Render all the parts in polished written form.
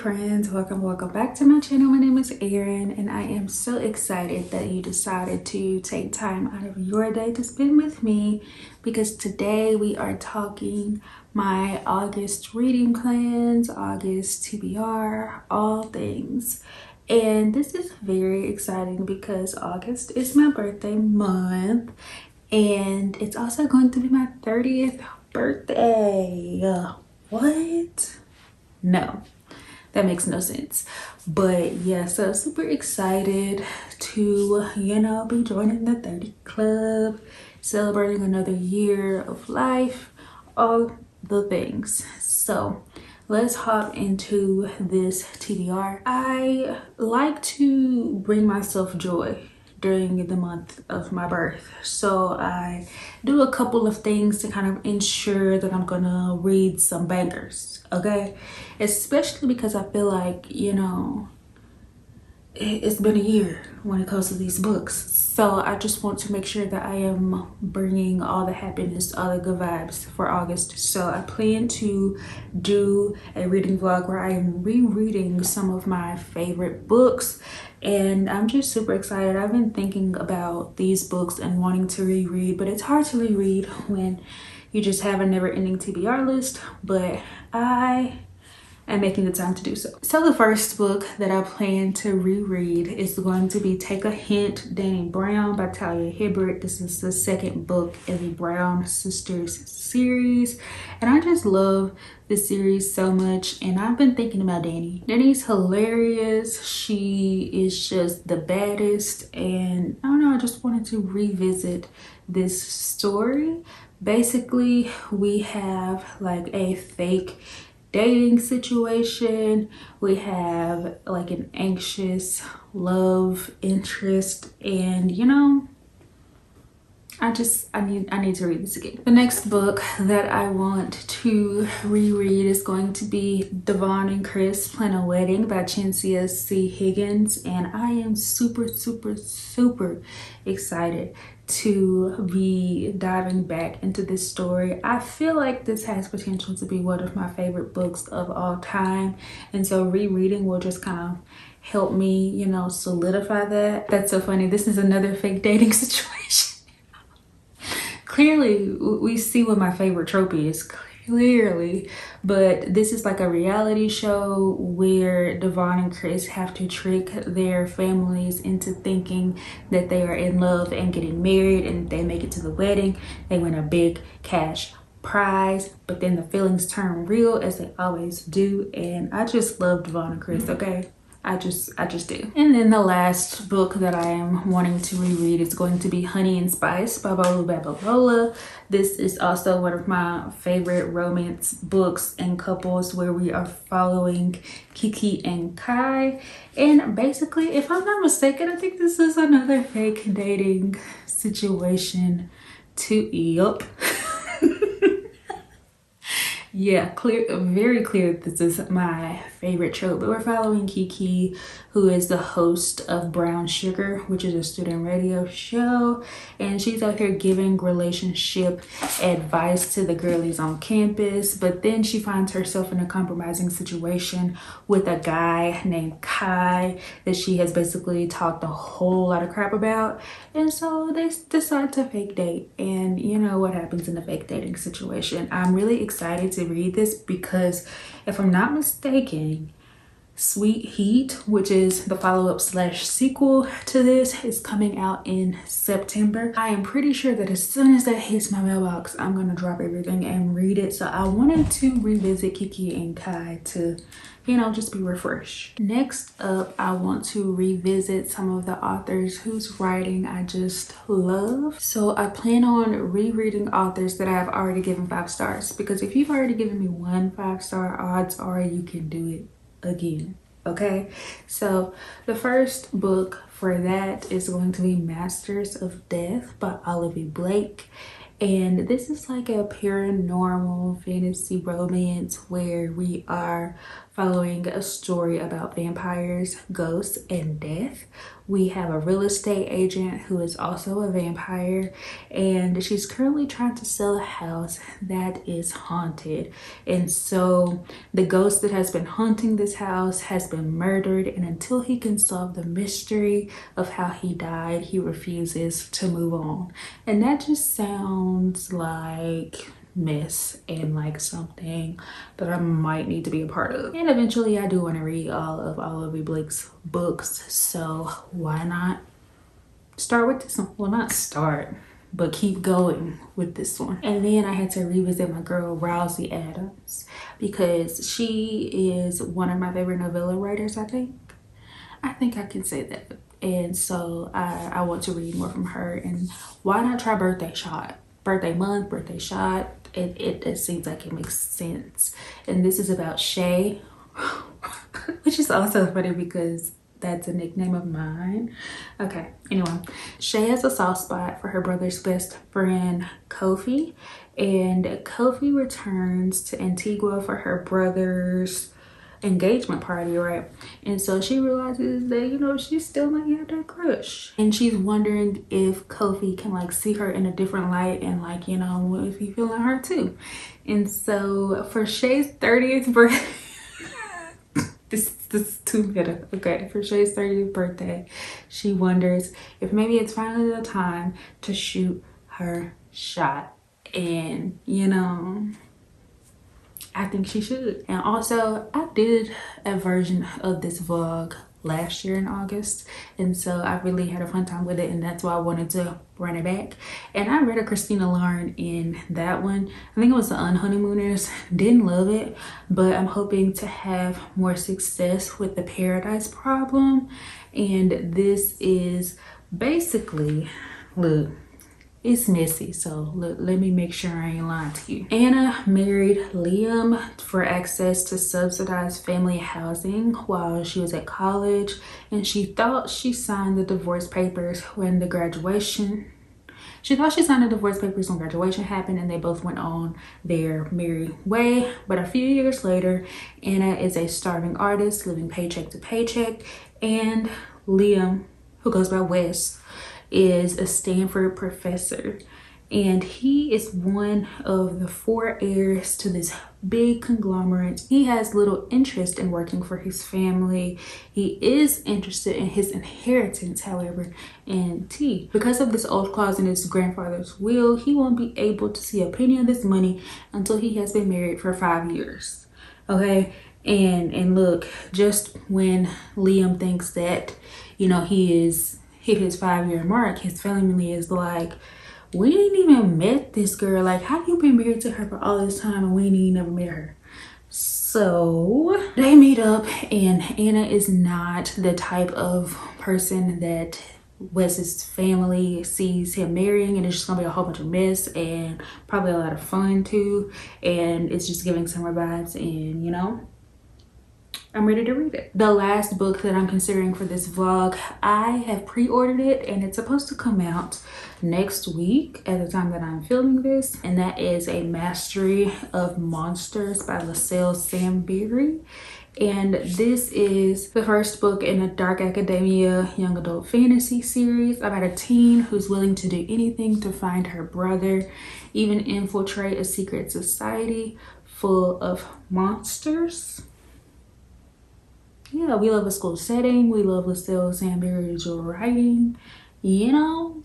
friends, welcome back to my channel. My name is Erin and I am so excited that you decided to take time out of your day to spend with me, because today we are talking my August reading plans, August TBR, all things. And this is very exciting because August is my birthday month and it's also going to be my 30th birthday. What? No, that makes no sense. But yeah, so super excited to, be joining the 30 club, celebrating another year of life, all the things. So let's hop into this TBR. I like to bring myself joy during the month of my birth, so I do a couple of things to kind of ensure that I'm gonna read some bangers, okay? Especially because I feel like, it's been a year when it comes to these books, so I just want to make sure that I am bringing all the happiness, all the good vibes for August. So I plan to do a reading vlog where I am rereading some of my favorite books, and I'm just super excited. I've been thinking about these books and wanting to reread, but it's hard to reread when you just have a never-ending TBR list, but I am making the time to do so. So the first book that I plan to reread is going to be Take a Hint, Dani Brown by Talia Hibbert. This is the second book in the Brown Sisters series, and I just love this series so much. And I've been thinking about Dani. Dani's hilarious. She is just the baddest, and I don't know, I just wanted to revisit this story. Basically, we have like a fake dating situation. We have like an anxious love interest, and I need to read this again. The next book that I want to reread is going to be Devon and Kris Plan a Wedding by Chencia C. Higgins, and I am super excited to be diving back into this story. I feel like this has potential to be one of my favorite books of all time, and so rereading will just kind of help me, solidify that. That's so funny. This is another fake dating situation. Clearly, we see what my favorite trope is, clearly, but this is like a reality show where Devon and Kris have to trick their families into thinking that they are in love and getting married, and they make it to the wedding, they win a big cash prize, but then the feelings turn real, as they always do. And I just love Devon and Kris, okay? I just do. And then the last book that I am wanting to reread is going to be Honey and Spice by Bolu Babalola. This is also one of my favorite romance books and couples, where we are following Kiki and Kai. And basically, if I'm not mistaken, I think this is another fake dating situation too. Yup. Yeah, very clear this is my favorite trope. But we're following Kiki, who is the host of Brown Sugar, which is a student radio show, and she's out here giving relationship advice to the girlies on campus. But then she finds herself in a compromising situation with a guy named Kai that she has basically talked a whole lot of crap about, and so they decide to fake date. And you know what happens in the fake dating situation. I'm really excited to read this because, if I'm not mistaken, Sweet Heat, which is the follow-up / sequel to this, is coming out in September. I am pretty sure that as soon as that hits my mailbox, I'm gonna drop everything and read it. So I wanted to revisit Kiki and Kai to, just be refreshed. Next up, I want to revisit some of the authors whose writing I just love. So I plan on rereading authors that I have already given 5 stars, because if you've already given me 1 5-star, odds are you can do it again, okay? So the first book for that is going to be Masters of Death by Olivie Blake, and this is like a paranormal fantasy romance where we are following a story about vampires, ghosts, and death. We have a real estate agent who is also a vampire, and she's currently trying to sell a house that is haunted. And so the ghost that has been haunting this house has been murdered, and until he can solve the mystery of how he died, he refuses to move on. And that just sounds like mess and like something that I might need to be a part of. And eventually I do want to read all of Olivie Blake's books, so why not start with this one? Well, not start, but keep going with this one. And then I had to revisit my girl Rilzy Adams, because she is one of my favorite novella writers. I think I can say that. And so I want to read more from her. And why not try Birthday Shot? Birthday month, birthday shot. It seems like it makes sense. And this is about Shay, which is also funny because that's a nickname of mine. Okay, anyway, Shay has a soft spot for her brother's best friend Kofi, and Kofi returns to Antigua for her brother's engagement party, right? And so she realizes that, you know, she still might have that crush, and she's wondering if Kofi can like see her in a different light, and like, you know, if he feeling her too. And so for Shay's 30th birthday, this is too meta. Okay, for Shay's 30th birthday, she wonders if maybe it's finally the time to shoot her shot. And you know, I think she should. And also, I did a version of this vlog last year in August, and so I really had a fun time with it, and that's why I wanted to run it back. And I read a Christina Lauren in that one. I think it was The Unhoneymooners. Didn't love it, but I'm hoping to have more success with The Paradise Problem. And this is basically, look, it's messy, so let me make sure I ain't lying to you. Anna married Liam for access to subsidized family housing while she was at college, and she thought she signed the divorce papers when the graduation. She thought she signed the divorce papers when graduation happened, and they both went on their merry way. But a few years later, Anna is a starving artist living paycheck to paycheck, and Liam, who goes by Wes, is a Stanford professor, and he is one of the 4 heirs to this big conglomerate. He has little interest in working for his family. He is interested in his inheritance, however, and because of this old clause in his grandfather's will, he won't be able to see a penny of this money until he has been married for 5 years. Okay, and look, just when Liam thinks that, you know, he is hit his 5-year mark, his family is like, we ain't even met this girl. Like, how you been married to her for all this time and we ain't never met her? So they meet up, and Anna is not the type of person that Wes's family sees him marrying, and it's just gonna be a whole bunch of mess and probably a lot of fun too, and it's just giving summer vibes. And you know, I'm ready to read it. The last book that I'm considering for this vlog, I have pre-ordered it, and it's supposed to come out next week at the time that I'm filming this, and that is A Mastery of Monsters by Liselle Sambury. And this is the first book in a dark academia young adult fantasy series about a teen who's willing to do anything to find her brother, even infiltrate a secret society full of monsters. Yeah, we love a school setting. We love Liselle Sambury's writing. You know,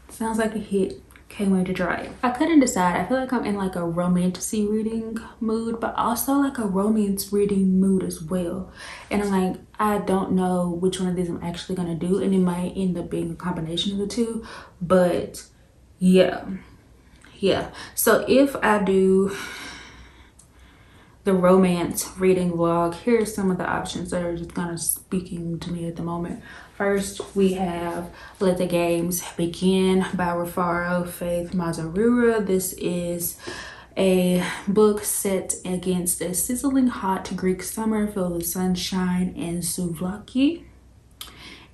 sounds like a hit. Can't wait to try it. I couldn't decide. I feel like I'm in like a romantic-y reading mood, but also like a romance reading mood as well. And I'm like, I don't know which one of these I'm actually gonna do, and it might end up being a combination of the two. But yeah. So if I do the romance reading vlog, here's some of the options that are just kind of speaking to me at the moment. First, we have Let the Games Begin by Rufaro Faith Mazarura. This is a book set against a sizzling hot Greek summer filled with sunshine and souvlaki.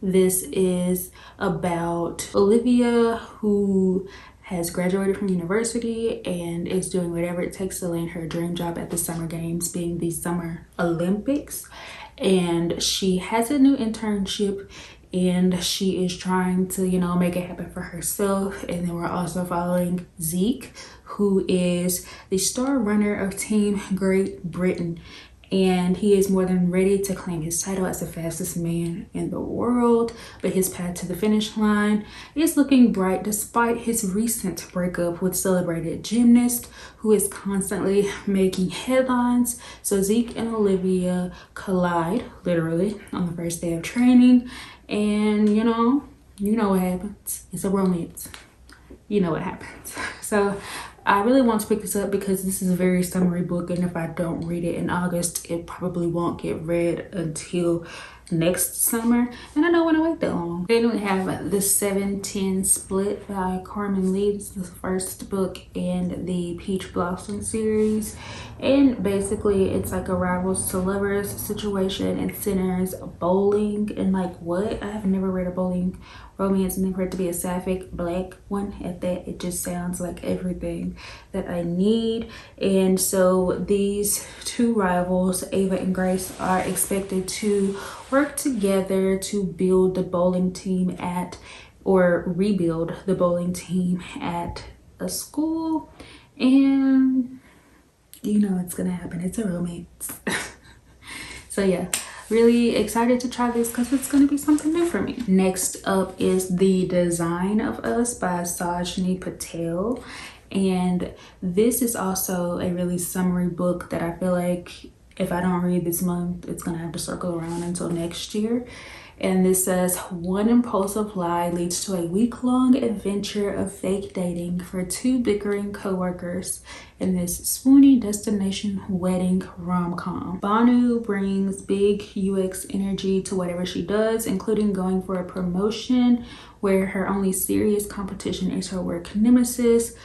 This is about Olivia, who has graduated from university and is doing whatever it takes to land her dream job at the Summer Games, being the Summer Olympics. And she has a new internship and she is trying to, you know, make it happen for herself. And then we're also following Zeke, who is the star runner of Team Great Britain. And he is more than ready to claim his title as the fastest man in the world, but his path to the finish line is looking bright despite his recent breakup with celebrated gymnast who is constantly making headlines. So Zeke and Olivia collide literally on the first day of training, and you know what happens. It's a romance. You know what happens. So I really want to pick this up because this is a very summery book, and if I don't read it in August, it probably won't get read until next summer, and I don't want to wait that long. Then we have the 7-10 Split by Karmen Lee. This is the first book in the Peach Blossom series, and basically it's like a rivals to lovers situation and centers bowling. And like, what? I have never read a bowling romance and then for it to be a sapphic black one at that. It just sounds like everything that I need. And so these two rivals, Ava and Grace, are expected to work together to build the bowling team or rebuild the bowling team at a school. And you know it's gonna happen. It's a romance. So yeah, really excited to try this because it's going to be something new for me. Next up is The Design of Us by Sajni Patel. And this is also a really summery book that I feel like if I don't read this month, it's going to have to circle around until next year. And this says, one impulsive lie leads to a week-long adventure of fake dating for two bickering co-workers in this swoony destination wedding rom-com. Bolu brings big UX energy to whatever she does, including going for a promotion where her only serious competition is her work nemesis,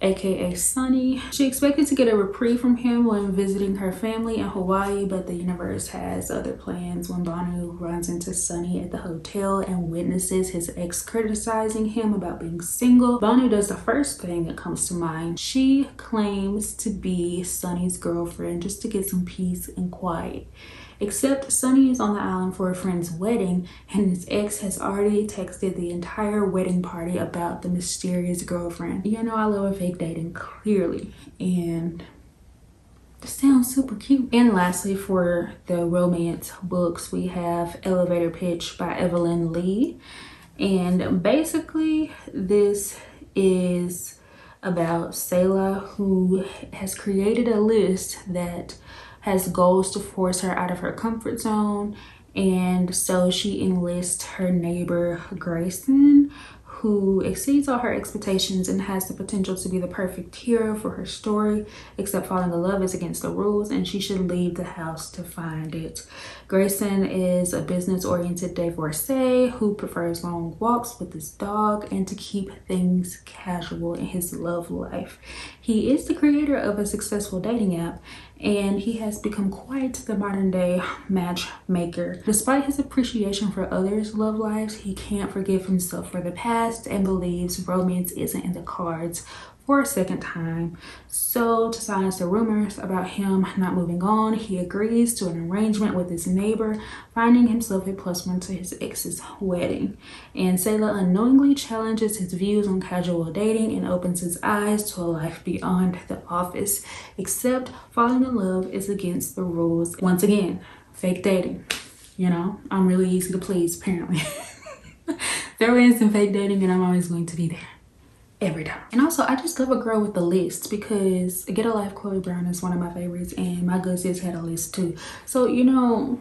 aka Sunny. She expected to get a reprieve from him when visiting her family in Hawaii, but the universe has other plans when Bolu runs into Sunny at the hotel and witnesses his ex criticizing him about being single. Bolu does the first thing that comes to mind. She claims to be Sunny's girlfriend just to get some peace and quiet. Except Sunny is on the island for a friend's wedding, and his ex has already texted the entire wedding party about the mysterious girlfriend. You know I love fake dating, clearly, and it sounds super cute. And lastly, for the romance books, we have Elevator Pitch by Evelyn Leigh. And basically, this is about Selah, who has created a list that has goals to force her out of her comfort zone, and so she enlists her neighbor Grayson, who exceeds all her expectations and has the potential to be the perfect hero for her story, except falling in love is against the rules and she should leave the house to find it. Grayson is a business-oriented divorcee who prefers long walks with his dog and to keep things casual in his love life. He is the creator of a successful dating app, and he has become quite the modern-day matchmaker. Despite his appreciation for others' love lives, he can't forgive himself for the past and believes romance isn't in the cards for a second time. So to silence the rumors about him not moving on, he agrees to an arrangement with his neighbor, finding himself a +1 to his ex's wedding. And Selah unknowingly challenges his views on casual dating and opens his eyes to a life beyond the office. Except falling in love is against the rules. Once again, fake dating. You know, I'm really easy to please, apparently. Throw in some fake dating and I'm always going to be there. Every time. And also, I just love a girl with a list, because Get a Life Chloe Brown is one of my favorites, and my good sis had a list too. So, you know,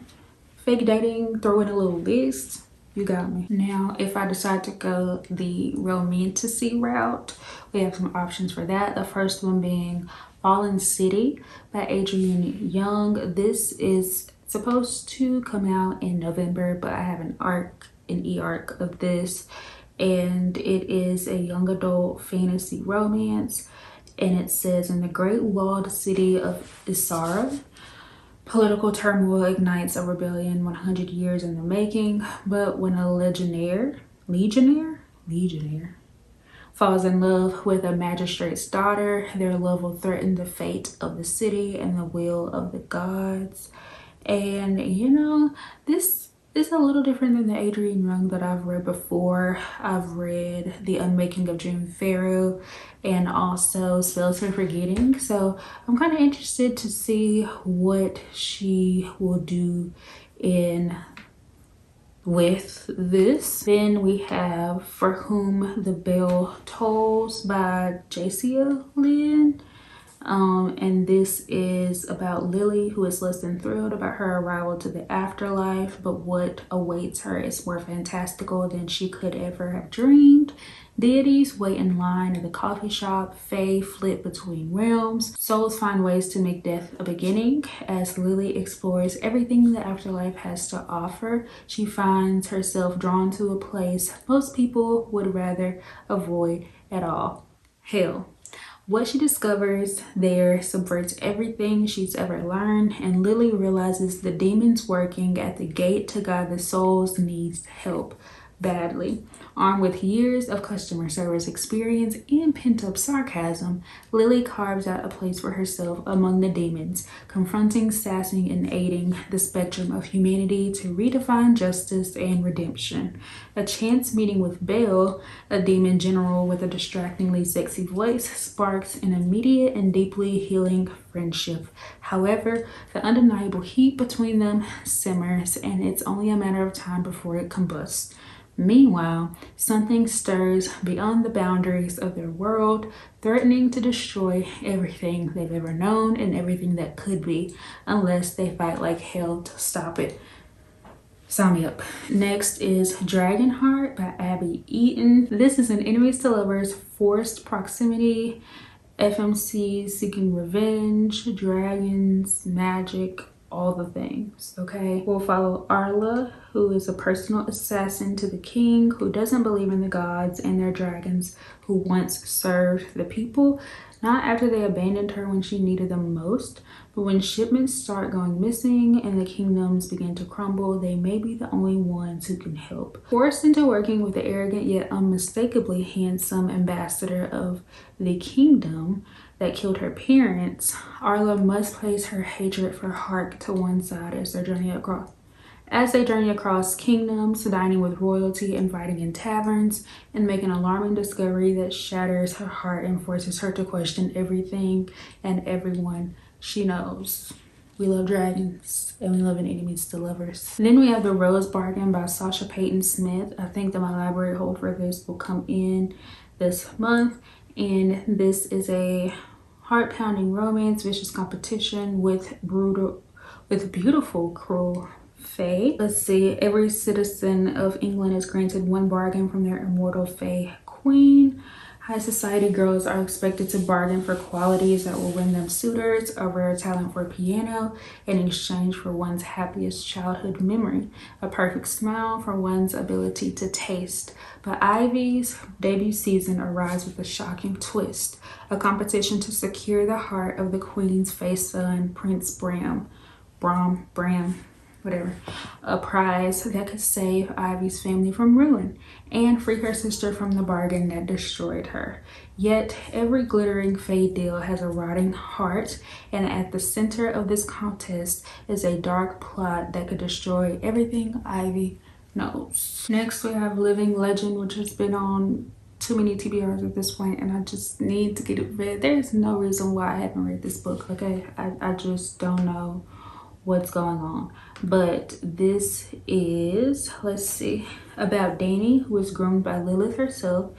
fake dating, throw in a little list, you got me. Now, if I decide to go the romantasy route, we have some options for that. The first one being Fallen City by Adrienne Young. This is supposed to come out in November, but I have an e-arc of this. And it is a young adult fantasy romance, and it says, in the great walled city of Isara, political turmoil ignites a rebellion 100 years in the making, but when a legionnaire falls in love with a magistrate's daughter. Their love will threaten the fate of the city and the will of the gods. And you know, this is a little different than the Adrian Young that I've read before. I've read The Unmaking of June Pharaoh and also Spells for Forgetting. So I'm kind of interested to see what she will do with this. Then we have For Whom the Bell Tolls by Jaysea Lynn. And this is about Lily, who is less than thrilled about her arrival to the afterlife, but what awaits her is more fantastical than she could ever have dreamed. Deities wait in line at the coffee shop, fae flit between realms, souls find ways to make death a beginning. As Lily explores everything the afterlife has to offer, she finds herself drawn to a place most people would rather avoid at all: hell. What she discovers there subverts everything she's ever learned, and Lily realizes the demons working at the gate to guide the souls needs help badly. Armed with years of customer service experience and pent-up sarcasm, Lily carves out a place for herself among the demons, confronting, sassing, and aiding the spectrum of humanity to redefine justice and redemption. A chance meeting with Belle, a demon general with a distractingly sexy voice, sparks an immediate and deeply healing friendship. However, the undeniable heat between them simmers, and it's only a matter of time before it combusts. Meanwhile, something stirs beyond the boundaries of their world, threatening to destroy everything they've ever known and everything that could be, unless they fight like hell to stop it. Sign me up. Next is Dragonheart by Abby Eaton. This is an enemies to lovers, forced proximity, FMC seeking revenge, dragons, magic, all the things. Okay, we'll follow Arla, who is a personal assassin to the king, who doesn't believe in the gods and their dragons, who once served the people, not after they abandoned her when she needed them most, but when shipments start going missing and the kingdoms begin to crumble, they may be the only ones who can help. Forced into working with the arrogant yet unmistakably handsome ambassador of the kingdom that killed her parents, Arla must place her hatred for Hark to one side as they journey across kingdoms, dining with royalty, inviting in taverns, and make an alarming discovery that shatters her heart and forces her to question everything and everyone she knows. We love dragons, and we love an enemies to lovers. Then we have The Rose Bargain by Sasha Peyton Smith. I think that my library hold for this will come in this month, and this is a heart-pounding romance, vicious competition with beautiful, cruel fae. Let's see. Every citizen of England is granted one bargain from their immortal fae queen. High society girls are expected to bargain for qualities that will win them suitors, a rare talent for piano in exchange for one's happiest childhood memory, a perfect smile for one's ability to taste. But Ivy's debut season arrives with a shocking twist, a competition to secure the heart of the queen's fae son, Prince Bram, whatever, a prize that could save Ivy's family from ruin and free her sister from the bargain that destroyed her. Yet every glittering fae deal has a rotting heart, and at the center of this contest is a dark plot that could destroy everything Ivy knows. Next we have Living Legend, which has been on too many TBRs at this point, and I just need to get it read. There's no reason why I haven't read this book, okay? I just don't know what's going on. But this is, let's see, about Dani, who was groomed by Lilith herself,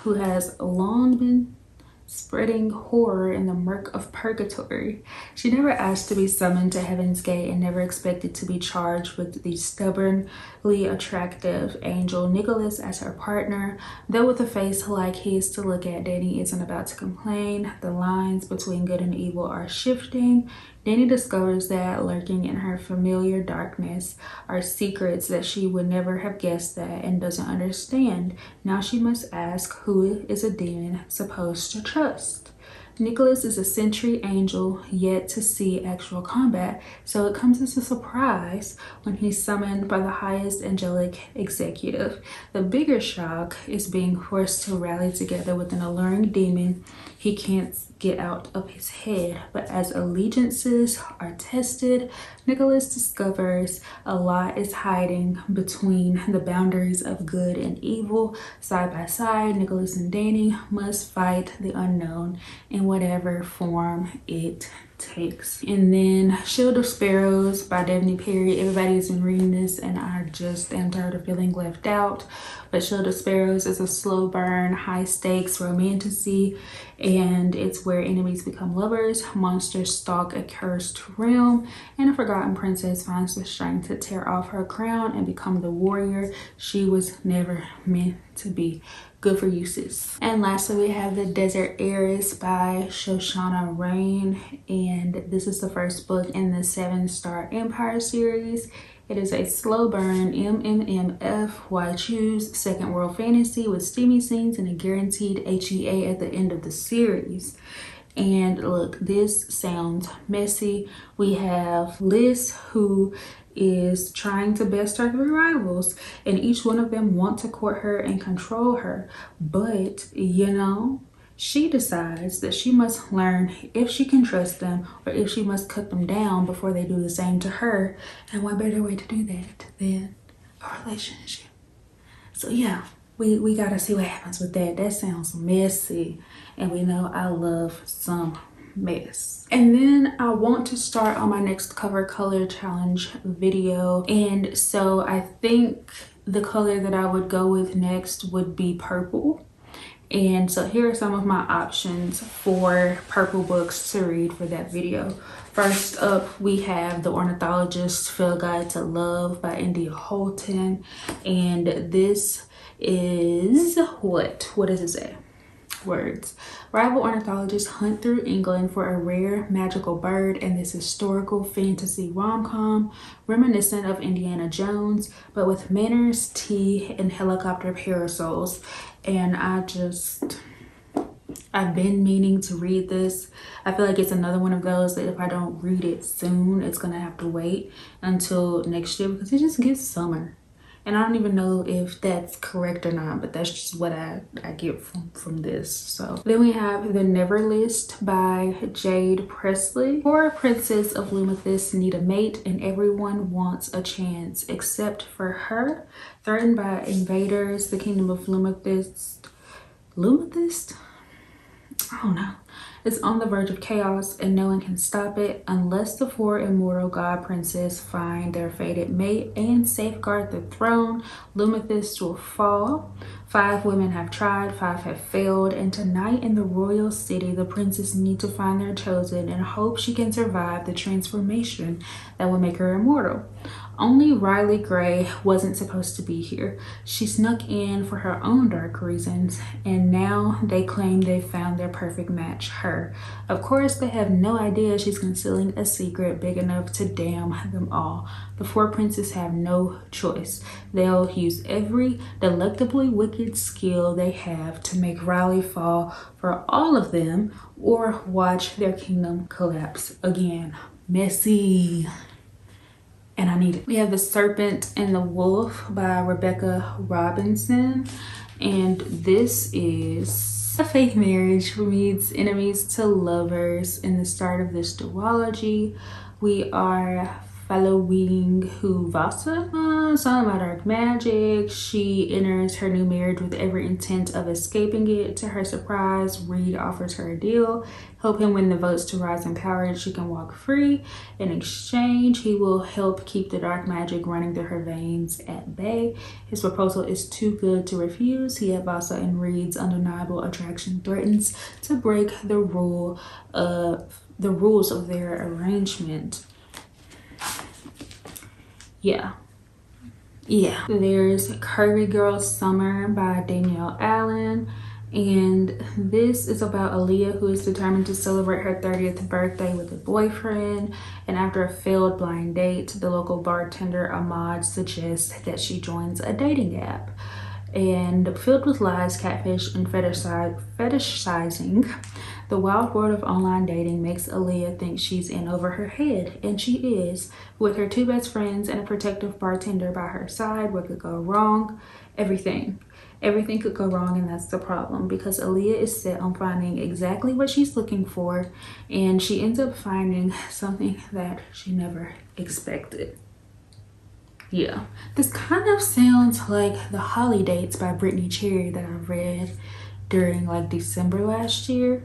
who has long been spreading horror in the murk of purgatory. She never asked to be summoned to Heaven's Gate and never expected to be charged with the stubbornly attractive angel Nicholas as her partner. Though with a face like his to look at, Dani isn't about to complain. The lines between good and evil are shifting. Dani discovers that lurking in her familiar darkness are secrets that she would never have guessed at and doesn't understand. Now she must ask, who is a demon supposed to trust? Nicholas is a sentry angel yet to see actual combat, so it comes as a surprise when he's summoned by the highest angelic executive. The bigger shock is being forced to rally together with an alluring demon he can't get out of his head. But as allegiances are tested, Nicholas discovers a lot is hiding between the boundaries of good and evil. Side by side, Nicholas and Dani must fight the unknown in whatever form it takes. And then Shield of Sparrows by Devney Perry. Everybody's been reading this and I just am tired of feeling left out. But Shield of Sparrows is a slow burn, high stakes romantasy, and it's where enemies become lovers, monsters stalk a cursed realm, and a forgotten princess finds the strength to tear off her crown and become the warrior she was never meant to be. Good for you, sis. And lastly, we have The Desert Heiress by Shoshana Rain, and this is the first book in the 7-Star Empire series. It is a slow burn MMMF why choose second world fantasy with steamy scenes and a guaranteed HEA at the end of the series. And look, this sounds messy. We have Liz, who is trying to best her 3 rivals, and each one of them want to court her and control her. But, you know, she decides that she must learn if she can trust them or if she must cut them down before they do the same to her. And what better way to do that than a relationship? So yeah, we gotta see what happens with that. That sounds messy, and we know I love some mess. And then I want to start on my next cover color challenge video, and so I think the color that I would go with next would be purple. And so here are some of my options for purple books to read for that video. First up, we have The Ornithologist's Field Guide to Love by India Holton. And this is what does it say? Words. Rival ornithologists hunt through England for a rare magical bird in this historical fantasy rom-com reminiscent of Indiana Jones, but with manners, tea, and helicopter parasols. And I've been meaning to read this. I feel like it's another one of those that if I don't read it soon, it's gonna have to wait until next year because it just gets summer. And I don't even know if that's correct or not, but that's just what I get from this. So then we have The Never List by Jade Presley. 4 princes of Lumathis need a mate and everyone wants a chance except for her. Threatened by invaders, the kingdom of Lumathis? I don't know. It's on the verge of chaos and no one can stop it unless the 4 immortal god princes find their fated mate and safeguard the throne. Lumathis will fall. 5 women have tried, 5 have failed, and tonight in the royal city, the princes need to find their chosen and hope she can survive the transformation that will make her immortal. Only Riley Gray wasn't supposed to be here. She snuck in for her own dark reasons, and now they claim they found their perfect match, her. Of course, they have no idea she's concealing a secret big enough to damn them all. The 4 princes have no choice. They'll use every delectably wicked skill they have to make Riley fall for all of them or watch their kingdom collapse again. Messy. And I need it. We have The Serpent and the Wolf by Rebecca Robinson. And this is a fake marriage meets enemies to lovers in the start of this duology. We are following Vasa, son of my dark magic. She enters her new marriage with every intent of escaping it. To her surprise, Reed offers her a deal. Help him win the votes to rise in power and she can walk free. In exchange, he will help keep the dark magic running through her veins at bay. His proposal is too good to refuse. He at Vasa and Reed's undeniable attraction threatens to break the rules of their arrangement. Yeah. There's Curvy Girl Summer by Danielle Allen. And this is about Aaliyah, who is determined to celebrate her 30th birthday with a boyfriend. And after a failed blind date, the local bartender Ahmad suggests that she joins a dating app. And filled with lies, catfish, and fetishizing, The wild world of online dating makes Aaliyah think she's in over her head, and she is. With her 2 best friends and a protective bartender by her side, what could go wrong? Everything. Everything could go wrong, and that's the problem, because Aaliyah is set on finding exactly what she's looking for, and she ends up finding something that she never expected. Yeah, this kind of sounds like The Holly Dates by Brittany Cherry that I read during like December last year.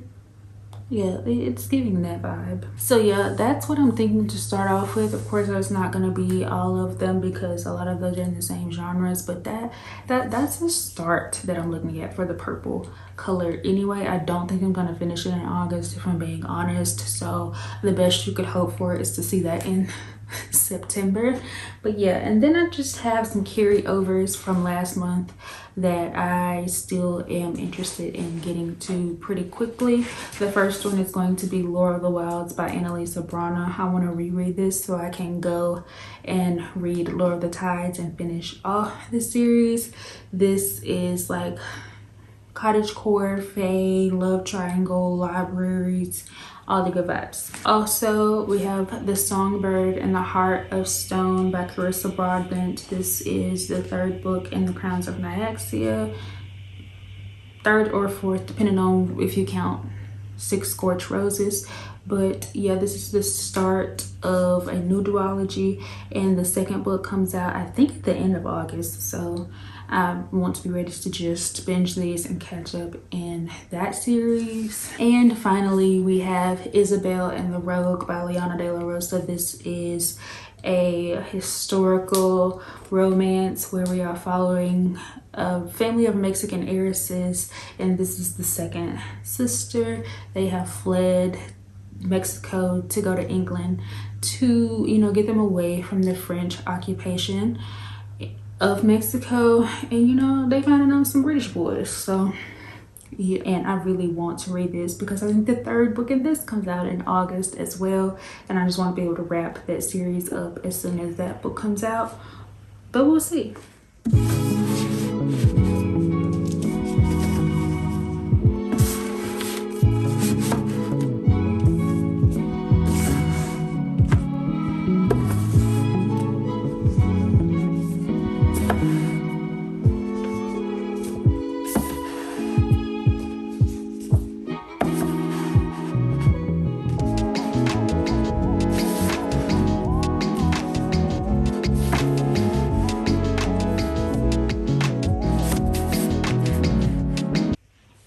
Yeah, it's giving that vibe. So yeah, that's what I'm thinking to start off with. Of course, there's not gonna be all of them because a lot of those are in the same genres, but that's a start that I'm looking at for the purple color. Anyway, I don't think I'm gonna finish it in August, if I'm being honest. So the best you could hope for is to see that in September. But yeah, and then I just have some carryovers from last month that I still am interested in getting to pretty quickly. The first one is going to be Lore of the Wilds by Annalisa Brana. I want to reread this so I can go and read Lore of the Tides and finish off the series. This is like cottagecore, fae, love triangle, libraries, all the good vibes. Also, we have The Songbird and the Heart of Stone by Carissa Broadbent. This is the 3rd book in the Crowns of Nyaxia. 3rd or 4th, depending on if you count 6 Scorched Roses. But yeah, this is the start of a new duology, and the 2nd book comes out, I think, at the end of August. So I want to be ready to just binge these and catch up in that series. And finally, we have Isabel and the Rogue by Liana de la Rosa. This is a historical romance where we are following a family of Mexican heiresses, and this is the 2nd sister. They have fled Mexico to go to England to, you know, get them away from the French occupation of Mexico, and you know, they finding out some British boys. So yeah, and I really want to read this because I think the 3rd book in this comes out in August as well, and I just want to be able to wrap that series up as soon as that book comes out, but we'll see.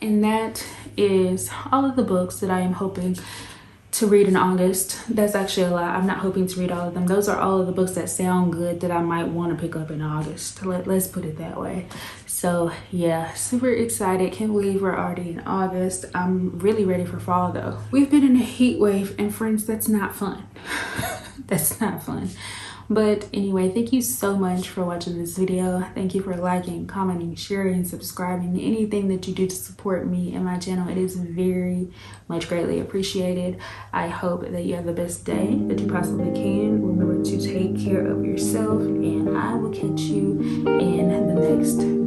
And that is all of the books that I am hoping to read in August. That's actually a lie. I'm not hoping to read all of them. Those are all of the books that sound good that I might want to pick up in August. Let's put it that way. So yeah, super excited. Can't believe we're already in August. I'm really ready for fall though. We've been in a heat wave, and friends, that's not fun. That's not fun. But anyway, thank you so much for watching this video. Thank you for liking, commenting, sharing, subscribing, anything that you do to support me and my channel. It is very much greatly appreciated. I hope that you have the best day that you possibly can. Remember to take care of yourself, and I will catch you in the next